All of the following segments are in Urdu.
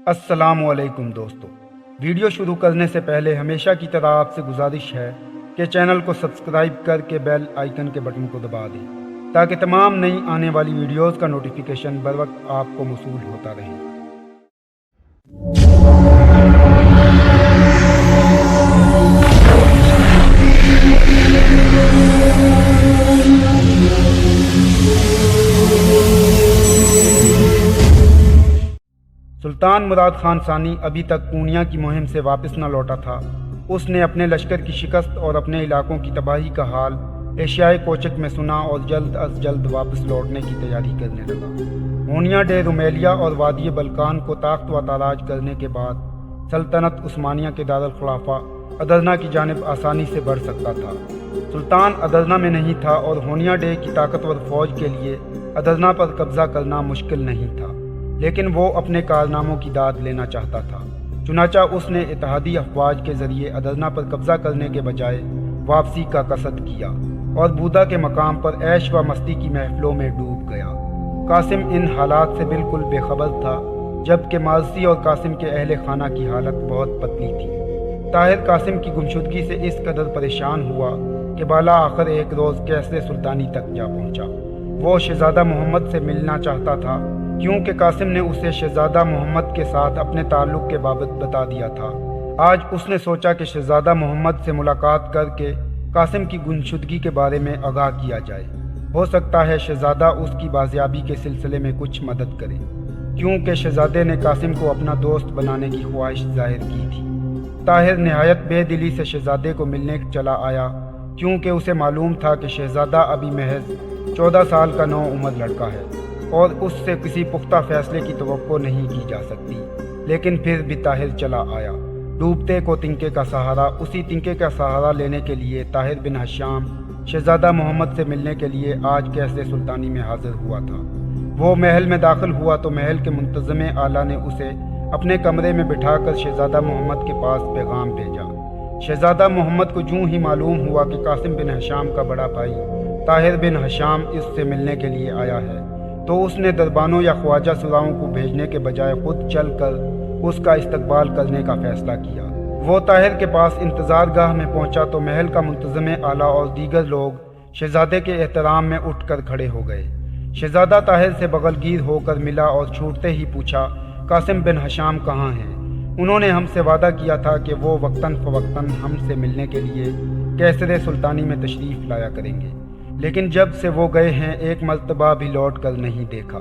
السلام علیکم دوستو، ویڈیو شروع کرنے سے پہلے ہمیشہ کی طرح آپ سے گزارش ہے کہ چینل کو سبسکرائب کر کے بیل آئیکن کے بٹن کو دبا دیں تاکہ تمام نئی آنے والی ویڈیوز کا نوٹیفیکیشن بر وقت آپ کو موصول ہوتا رہے۔ سلطان مراد خان ثانی ابھی تک پونیا کی مہم سے واپس نہ لوٹا تھا۔ اس نے اپنے لشکر کی شکست اور اپنے علاقوں کی تباہی کا حال ایشیائے کوچک میں سنا اور جلد از جلد واپس لوٹنے کی تیاری کرنے لگا۔ ہونیا ڈے رومیلیا اور وادی بلقان کو طاقت و تاراج کرنے کے بعد سلطنت عثمانیہ کے دارالخلافہ ادرنا کی جانب آسانی سے بڑھ سکتا تھا۔ سلطان ادرنا میں نہیں تھا اور ہونیا ڈے کی طاقتور فوج کے لیے ادرنا پر قبضہ کرنا مشکل نہیں تھا، لیکن وہ اپنے کارناموں کی داد لینا چاہتا تھا۔ چنانچہ اس نے اتحادی افواج کے ذریعے ادرنا پر قبضہ کرنے کے بجائے واپسی کا قصد کیا اور بودا کے مقام پر عیش و مستی کی محفلوں میں ڈوب گیا۔ قاسم ان حالات سے بالکل بے خبر تھا، جبکہ مالسی اور قاسم کے اہل خانہ کی حالت بہت پتلی تھی۔ طاہر قاسم کی گمشدگی سے اس قدر پریشان ہوا کہ بالا آخر ایک روز قیصر سلطانی تک جا پہنچا۔ وہ شہزادہ محمد سے ملنا چاہتا تھا کیونکہ قاسم نے اسے شہزادہ محمد کے ساتھ اپنے تعلق کے بابت بتا دیا تھا۔ آج اس نے سوچا کہ شہزادہ محمد سے ملاقات کر کے قاسم کی گمشدگی کے بارے میں آگاہ کیا جائے۔ ہو سکتا ہے شہزادہ اس کی بازیابی کے سلسلے میں کچھ مدد کرے، کیونکہ شہزادے نے قاسم کو اپنا دوست بنانے کی خواہش ظاہر کی تھی۔ طاہر نہایت بے دلی سے شہزادے کو ملنے چلا آیا، کیونکہ اسے معلوم تھا کہ شہزادہ ابھی محض 14 سال کا نو عمر لڑکا ہے اور اس سے کسی پختہ فیصلے کی توقع نہیں کی جا سکتی۔ لیکن پھر بھی طاہر چلا آیا۔ ڈوبتے کو تنکے کا سہارا، اسی تنکے کا سہارا لینے کے لیے طاہر بن ہشام شہزادہ محمد سے ملنے کے لیے آج قیصر سلطانی میں حاضر ہوا تھا۔ وہ محل میں داخل ہوا تو محل کے منتظم اعلیٰ نے اسے اپنے کمرے میں بٹھا کر شہزادہ محمد کے پاس پیغام بھیجا۔ شہزادہ محمد کو جوں ہی معلوم ہوا کہ قاسم بن ہشام کا بڑا بھائی طاہر بن ہشام اس سے ملنے کے لیے آیا ہے، تو اس نے دربانوں یا خواجہ سراؤں کو بھیجنے کے بجائے خود چل کر اس کا استقبال کرنے کا فیصلہ کیا۔ وہ طاہر کے پاس انتظار گاہ میں پہنچا تو محل کا منتظم اعلیٰ اور دیگر لوگ شہزادے کے احترام میں اٹھ کر کھڑے ہو گئے۔ شہزادہ طاہر سے بغل گیر ہو کر ملا اور چھوٹتے ہی پوچھا، قاسم بن ہشام کہاں ہیں؟ انہوں نے ہم سے وعدہ کیا تھا کہ وہ وقتاً فوقتاً ہم سے ملنے کے لیے قیصر سلطانی میں تشریف لایا کریں گے، لیکن جب سے وہ گئے ہیں ایک مرتبہ بھی لوٹ کر نہیں دیکھا۔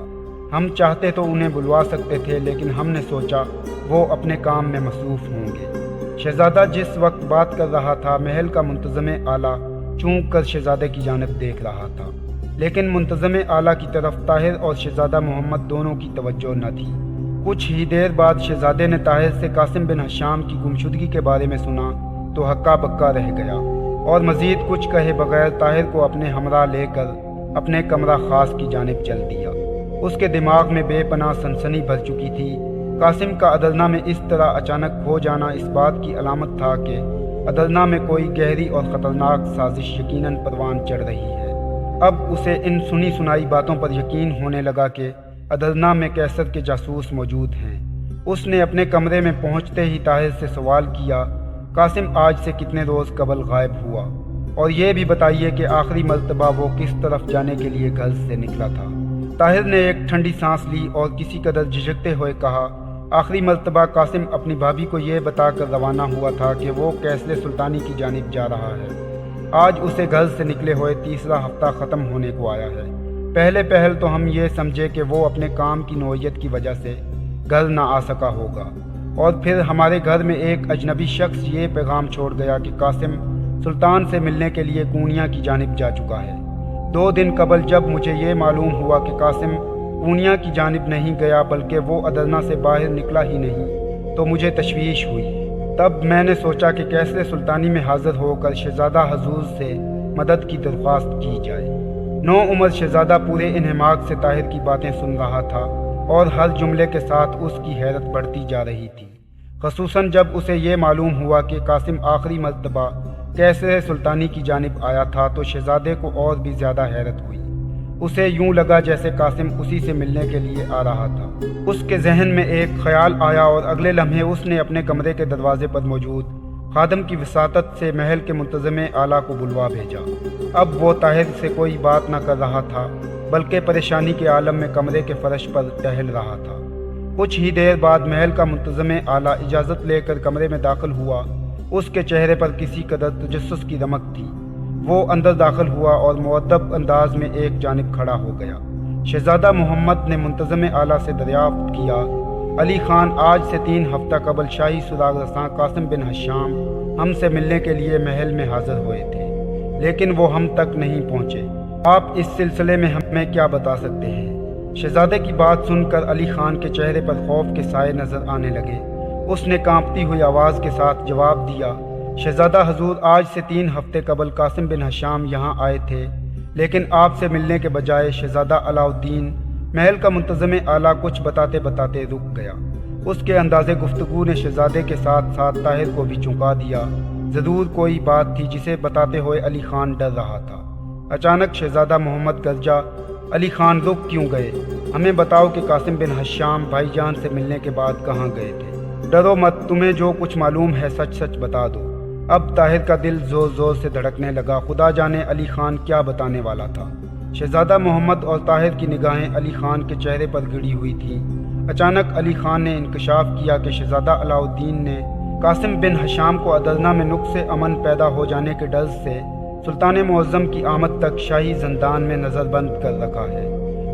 ہم چاہتے تو انہیں بلوا سکتے تھے، لیکن ہم نے سوچا وہ اپنے کام میں مصروف ہوں گے۔ شہزادہ جس وقت بات کر رہا تھا، محل کا منتظم اعلیٰ چونک کر شہزادے کی جانب دیکھ رہا تھا، لیکن منتظم اعلیٰ کی طرف طاہر اور شہزادہ محمد دونوں کی توجہ نہ تھی۔ کچھ ہی دیر بعد شہزادے نے طاہر سے قاسم بن ہشام کی گمشدگی کے بارے میں سنا تو ہکا بکا رہ گیا اور مزید کچھ کہے بغیر طاہر کو اپنے ہمراہ لے کر اپنے کمرہ خاص کی جانب چل دیا۔ اس کے دماغ میں بے پناہ سنسنی بھر چکی تھی۔ قاسم کا ادرنا میں اس طرح اچانک کھو جانا اس بات کی علامت تھا کہ ادرنا میں کوئی گہری اور خطرناک سازش یقیناً پروان چڑھ رہی ہے۔ اب اسے ان سنی سنائی باتوں پر یقین ہونے لگا کہ ادرنا میں قیصر کے جاسوس موجود ہیں۔ اس نے اپنے کمرے میں پہنچتے ہی طاہر سے سوال کیا، قاسم آج سے کتنے روز قبل غائب ہوا؟ اور یہ بھی بتائیے کہ آخری مرتبہ وہ کس طرف جانے کے لیے گھر سے نکلا تھا؟ طاہر نے ایک ٹھنڈی سانس لی اور کسی قدر جھجکتے ہوئے کہا، آخری مرتبہ قاسم اپنی بھابھی کو یہ بتا کر روانہ ہوا تھا کہ وہ قیصر سلطانی کی جانب جا رہا ہے۔ آج اسے گھر سے نکلے ہوئے تیسرا ہفتہ ختم ہونے کو آیا ہے۔ پہلے پہل تو ہم یہ سمجھے کہ وہ اپنے کام کی نوعیت کی وجہ سے گھر نہ آ سکا ہوگا، اور پھر ہمارے گھر میں ایک اجنبی شخص یہ پیغام چھوڑ گیا کہ قاسم سلطان سے ملنے کے لیے پونیا کی جانب جا چکا ہے۔ 2 دن قبل جب مجھے یہ معلوم ہوا کہ قاسم پونیا کی جانب نہیں گیا بلکہ وہ ادرنا سے باہر نکلا ہی نہیں، تو مجھے تشویش ہوئی۔ تب میں نے سوچا کہ قیصر سلطانی میں حاضر ہو کر شہزادہ حضور سے مدد کی درخواست کی جائے۔ نو عمر شہزادہ پورے انہماک سے طاہر کی باتیں سن رہا تھا اور ہر جملے کے ساتھ اس کی حیرت بڑھتی جا رہی تھی، خصوصاً جب اسے یہ معلوم ہوا کہ قاسم آخری مرتبہ قیصر سلطانی کی جانب آیا تھا تو شہزادے کو اور بھی زیادہ حیرت ہوئی۔ اسے یوں لگا جیسے قاسم اسی سے ملنے کے لیے آ رہا تھا۔ اس کے ذہن میں ایک خیال آیا اور اگلے لمحے اس نے اپنے کمرے کے دروازے پر موجود خادم کی وساطت سے محل کے منتظم اعلیٰ کو بلوا بھیجا۔ اب وہ طاہر سے کوئی بات نہ کر رہا تھا بلکہ پریشانی کے عالم میں کمرے کے فرش پر ٹہل رہا تھا۔ کچھ ہی دیر بعد محل کا منتظم اعلیٰ اجازت لے کر کمرے میں داخل ہوا۔ اس کے چہرے پر کسی قدر تجسس کی رمق تھی۔ وہ اندر داخل ہوا اور مؤدب انداز میں ایک جانب کھڑا ہو گیا۔ شہزادہ محمد نے منتظم اعلیٰ سے دریافت کیا، علی خان آج سے 3 ہفتہ قبل شاہی سراغ رساں قاسم بن حشام ہم سے ملنے کے لیے محل میں حاضر ہوئے تھے، لیکن وہ ہم تک نہیں پہنچے۔ آپ اس سلسلے میں ہمیں کیا بتا سکتے ہیں؟ شہزادے کی بات سن کر علی خان کے چہرے پر خوف کے سائے نظر آنے لگے۔ اس نے کانپتی ہوئی آواز کے ساتھ جواب دیا، شہزادہ حضور، آج سے 3 ہفتے قبل قاسم بن حشام یہاں آئے تھے، لیکن آپ سے ملنے کے بجائے شہزادہ علاء الدین محل کا منتظم اعلیٰ کچھ بتاتے بتاتے رک گیا۔ اس کے انداز گفتگو نے شہزادے کے ساتھ ساتھ طاہر کو بھی چونکا دیا۔ ضرور کوئی بات تھی جسے بتاتے ہوئے علی خان ڈر رہا تھا۔ اچانک شہزادہ محمد گرجا، علی خان رک کیوں گئے؟ ہمیں بتاؤ کہ قاسم بن حشام بھائی جان سے ملنے کے بعد کہاں گئے تھے؟ ڈرو مت، تمہیں جو کچھ معلوم ہے سچ سچ بتا دو۔ اب طاہر کا دل زور زور سے دھڑکنے لگا۔ خدا جانے علی خان کیا بتانے والا تھا۔ شہزادہ محمد اور طاہر کی نگاہیں علی خان کے چہرے پر گڑی ہوئی تھیں۔ اچانک علی خان نے انکشاف کیا کہ شہزادہ علاء الدین نے قاسم بن حشام کو ادرنا میں نقص امن پیدا ہو جانے کے ڈر سے سلطان معظم کی آمد تک شاہی زندان میں نظر بند کر رکھا ہے۔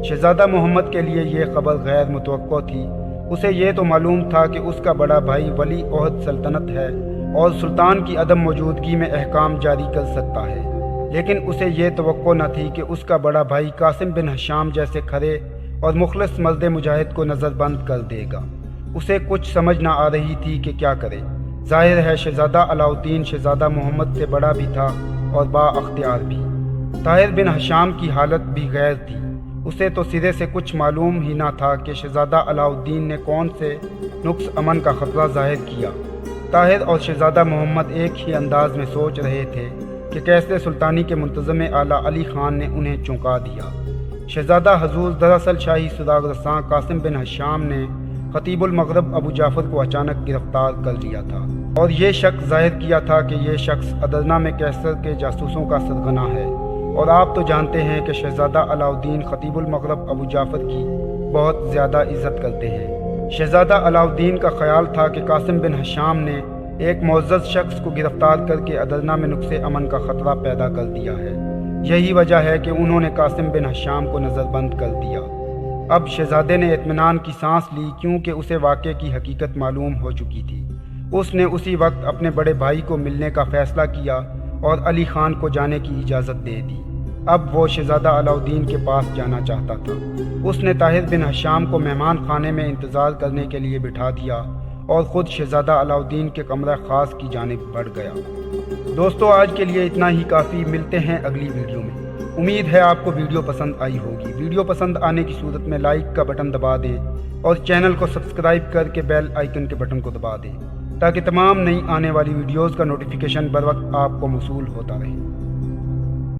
شہزادہ محمد کے لیے یہ خبر غیر متوقع تھی۔ اسے یہ تو معلوم تھا کہ اس کا بڑا بھائی ولی عہد سلطنت ہے اور سلطان کی عدم موجودگی میں احکام جاری کر سکتا ہے، لیکن اسے یہ توقع نہ تھی کہ اس کا بڑا بھائی قاسم بن حشام جیسے کھڑے اور مخلص مرد مجاہد کو نظر بند کر دے گا۔ اسے کچھ سمجھ نہ آ رہی تھی کہ کیا کرے۔ ظاہر ہے شہزادہ علاء الدین شہزادہ محمد سے بڑا بھی تھا اور با اختیار بھی۔ طاہر بن حشام کی حالت بھی غیر تھی۔ اسے تو سرے سے کچھ معلوم ہی نہ تھا کہ شہزادہ علاء الدین نے کون سے نقص امن کا خطرہ ظاہر کیا۔ طاہر اور شہزادہ محمد ایک ہی انداز میں سوچ رہے تھے کہ کیسے سلطانی کے منتظم اعلیٰ علی خان نے انہیں چونکا دیا۔ شہزادہ حضور، دراصل شاہی سراغ رساں قاسم بن حشام نے خطیب المغرب ابو جعفر کو اچانک گرفتار کر لیا تھا اور یہ شک ظاہر کیا تھا کہ یہ شخص ادرنا میں کیسر کے جاسوسوں کا سرغنہ ہے، اور آپ تو جانتے ہیں کہ شہزادہ علاء الدین خطیب المغرب ابو جعفر کی بہت زیادہ عزت کرتے ہیں۔ شہزادہ علاء الدین کا خیال تھا کہ قاسم بن حشام نے ایک معزز شخص کو گرفتار کر کے ادرنا میں نقص امن کا خطرہ پیدا کر دیا ہے۔ یہی وجہ ہے کہ انہوں نے قاسم بن حشام کو نظر بند کر دیا۔ اب شہزادے نے اطمینان کی سانس لی، کیونکہ اسے واقعے کی حقیقت معلوم ہو چکی تھی۔ اس نے اسی وقت اپنے بڑے بھائی کو ملنے کا فیصلہ کیا اور علی خان کو جانے کی اجازت دے دی۔ اب وہ شہزادہ علاء الدین کے پاس جانا چاہتا تھا۔ اس نے طاہر بن حشام کو مہمان خانے میں انتظار کرنے کے لیے بٹھا دیا اور خود شہزادہ علاء الدین کے کمرہ خاص کی جانب بڑھ گیا۔ دوستو، آج کے لیے اتنا ہی کافی۔ ملتے ہیں اگلی ویڈیو میں۔ امید ہے آپ کو ویڈیو پسند آئی ہوگی۔ ویڈیو پسند آنے کی صورت میں لائک کا بٹن دبا دیں اور چینل کو سبسکرائب کر کے بیل آئیکن کے بٹن کو دبا دیں تاکہ تمام نئی آنے والی ویڈیوز کا نوٹیفیکیشن بر وقت آپ کو موصول ہوتا رہے۔